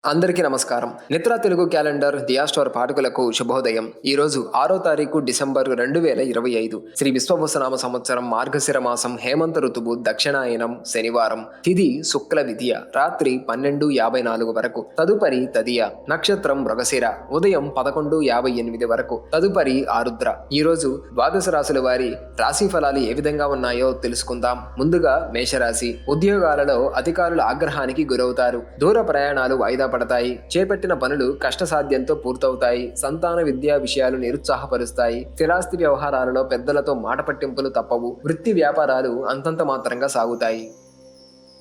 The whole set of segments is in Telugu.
అందరికీ నమస్కారం. నిత్రా తెలుగు క్యాలెండర్ దియా స్టోర్ పాఠకులకు శుభోదయం. ఈరోజు 6వ తారీఖు డిసెంబర్ 2025 శ్రీ విశ్వవసనామ సంవత్సరం మార్గశిర మాసం హేమంత ఋతువు దక్షిణాయనం శనివారం. తిథి శుక్ల విద్య రాత్రి 12:54 వరకు. తదుపరి తదియ. నక్షత్రం మృగశిర ఉదయం 11:58 వరకు. తదుపరి ఆరుద్ర. ఈరోజు ద్వాదశ రాశుల వారి రాశి ఫలాలు ఏ విధంగా ఉన్నాయో తెలుసుకుందాం. ముందుగా మేషరాశి. ఉద్యోగాలలో అధికారుల ఆగ్రహానికి గురవుతారు. దూర ప్రయాణాలు వాయిదా పడతాయి. చేపట్టిన పనులు కష్టసాధ్యంతో పూర్తవుతాయి. సంతాన విద్యా విషయాలు నిరుత్సాహపరుస్తాయి. స్థిరాస్తి వ్యవహారాలలో పెద్దలతో మాట పట్టింపులు తప్పవు. వృత్తి వ్యాపారాలు అంతంత మాత్రంగా సాగుతాయి.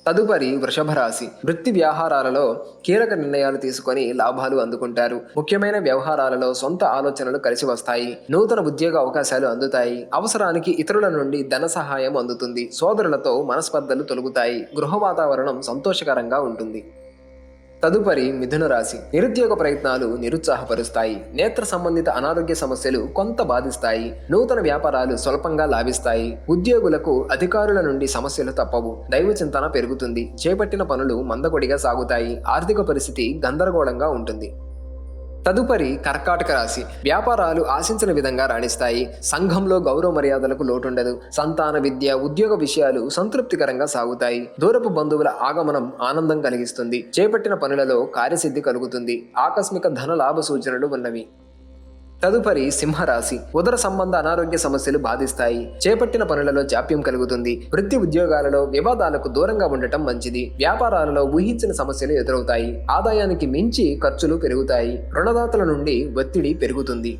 తదుపరి వృషభ రాశి. వృత్తి వ్యవహారాలలో కీలక నిర్ణయాలు తీసుకొని లాభాలు అందుకుంటారు. ముఖ్యమైన వ్యవహారాలలో సొంత ఆలోచనలు కలిసి వస్తాయి. నూతన ఉద్యోగ అవకాశాలు అందుతాయి. అవసరానికి ఇతరుల నుండి ధన సహాయం అందుతుంది. సోదరులతో మనస్పర్ధలు తొలగుతాయి. గృహ వాతావరణం సంతోషకరంగా ఉంటుంది. తదుపరి మిథున రాశి. నిరుద్యోగ ప్రయత్నాలు నిరుత్సాహపరుస్తాయి. నేత్ర సంబంధిత అనారోగ్య సమస్యలు కొంత బాధిస్తాయి. నూతన వ్యాపారాలు స్వల్పంగా లాభిస్తాయి. ఉద్యోగులకు అధికారుల నుండి సమస్యలు తప్పవు. దైవ చింతన పెరుగుతుంది. చేపట్టిన పనులు మందకొడిగా సాగుతాయి. ఆర్థిక పరిస్థితి గందరగోళంగా ఉంటుంది. తదుపరి కర్కాటక రాశి. వ్యాపారాలు ఆశించిన విధంగా రాణిస్తాయి. సంఘంలో గౌరవ మర్యాదలకు లోటుండదు. సంతాన విద్య ఉద్యోగ విషయాలు సంతృప్తికరంగా సాగుతాయి. దూరపు బంధువుల ఆగమనం ఆనందం కలిగిస్తుంది. చేపట్టిన పనులలో కార్యసిద్ధి కలుగుతుంది. ఆకస్మిక ధన లాభ సూచనలు ఉన్నవి. తదుపరి సింహరాశి. ఉదర సంబంధ అనారోగ్య సమస్యలు బాధిస్తాయి. చేపట్టిన పనులలో జాప్యం కలుగుతుంది. వృత్తి ఉద్యోగాలలో వివాదాలకు దూరంగా ఉండటం మంచిది. వ్యాపారాలలో ఊహించిన సమస్యలు ఎదురవుతాయి. ఆదాయానికి మించి ఖర్చులు పెరుగుతాయి. రుణదాతల నుండి ఒత్తిడి పెరుగుతుంది.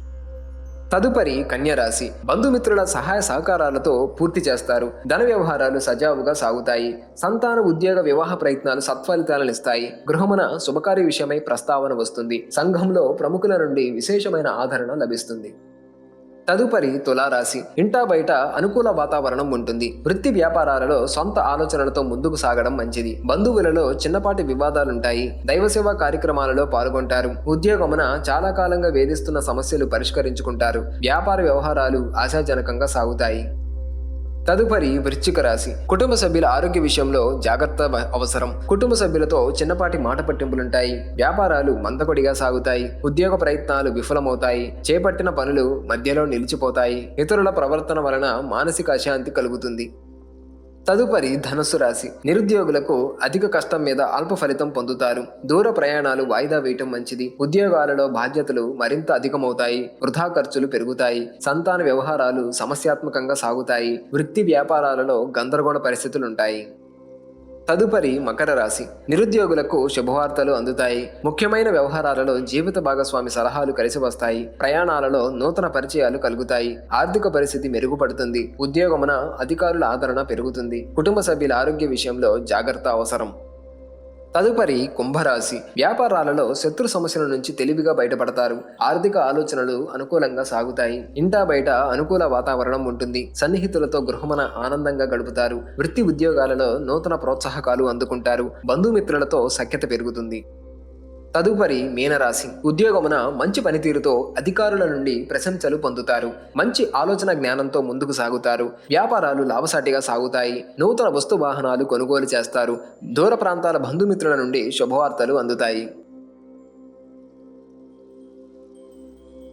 తదుపరి కన్యరాశి. బంధుమిత్రుల సహాయ సహకారాలతో పూర్తి చేస్తారు. ధన వ్యవహారాలు సజావుగా సాగుతాయి. సంతాన ఉద్యోగ వివాహ ప్రయత్నాలు సత్ఫలితాలనిస్తాయి. గృహమున శుభకార్య విషయమై ప్రస్తావన వస్తుంది. సంఘంలో ప్రముఖుల నుండి విశేషమైన ఆదరణ లభిస్తుంది. తదుపరి తులారాశి. ఇంటా బయట అనుకూల వాతావరణం ఉంటుంది. వృత్తి వ్యాపారాలలో సొంత ఆలోచనలతో ముందుకు సాగడం మంచిది. బంధువులలో చిన్నపాటి వివాదాలుంటాయి. దైవసేవా కార్యక్రమాలలో పాల్గొంటారు. ఉద్యోగమున చాలా కాలంగా వేధిస్తున్న సమస్యలు పరిష్కరించుకుంటారు. వ్యాపార వ్యవహారాలు ఆశాజనకంగా సాగుతాయి. తదుపరి వృశ్చిక రాశి. కుటుంబ సభ్యుల ఆరోగ్య విషయంలో జాగ్రత్త అవసరం. కుటుంబ సభ్యులతో చిన్నపాటి మాట పట్టింపులుంటాయి. వ్యాపారాలు మందకొడిగా సాగుతాయి. ఉద్యోగ ప్రయత్నాలు విఫలమవుతాయి. చేపట్టిన పనులు మధ్యలో నిలిచిపోతాయి. ఇతరుల ప్రవర్తన వలన మానసిక అశాంతి కలుగుతుంది. తదుపరి ధనుస్సు రాశి. నిరుద్యోగులకు అధిక కష్టం మీద అల్ప ఫలితం పొందుతారు. దూర ప్రయాణాలు వాయిదా వేయటం మంచిది. ఉద్యోగాలలో బాధ్యతలు మరింత అధికమవుతాయి. వృధా ఖర్చులు పెరుగుతాయి. సంతాన వ్యవహారాలు సమస్యాత్మకంగా సాగుతాయి. వృత్తి వ్యాపారాలలో గందరగోళ పరిస్థితులుంటాయి. తదుపరి మకర రాశి. నిరుద్యోగులకు శుభవార్తలు అందుతాయి. ముఖ్యమైన వ్యవహారాలలో జీవిత భాగస్వామి సలహాలు కలిసి వస్తాయి. ప్రయాణాలలో నూతన పరిచయాలు కలుగుతాయి. ఆర్థిక పరిస్థితి మెరుగుపడుతుంది. ఉద్యోగమున అధికారుల ఆదరణ పెరుగుతుంది. కుటుంబ సభ్యుల ఆరోగ్య విషయంలో జాగ్రత్త అవసరం. తదుపరి కుంభరాశి. వ్యాపారాలలో శత్రు సమస్యల నుంచి తెలివిగా బయటపడతారు. ఆర్థిక ఆలోచనలు అనుకూలంగా సాగుతాయి. ఇంటా బయట అనుకూల వాతావరణం ఉంటుంది. సన్నిహితులతో గృహమున ఆనందంగా గడుపుతారు. వృత్తి ఉద్యోగాలలో నూతన ప్రోత్సాహకాలు అందుకుంటారు. బంధుమిత్రులతో సఖ్యత పెరుగుతుంది. తదుపరి మీనరాశి. ఉద్యోగమున మంచి పనితీరుతో అధికారుల నుండి ప్రశంసలు పొందుతారు. మంచి ఆలోచన జ్ఞానంతో ముందుకు సాగుతారు. వ్యాపారాలు లాభసాటిగా సాగుతాయి. నూతన వస్తు వాహనాలు కొనుగోలు చేస్తారు. దూర ప్రాంతాల బంధుమిత్రుల నుండి శుభవార్తలు అందుతాయి.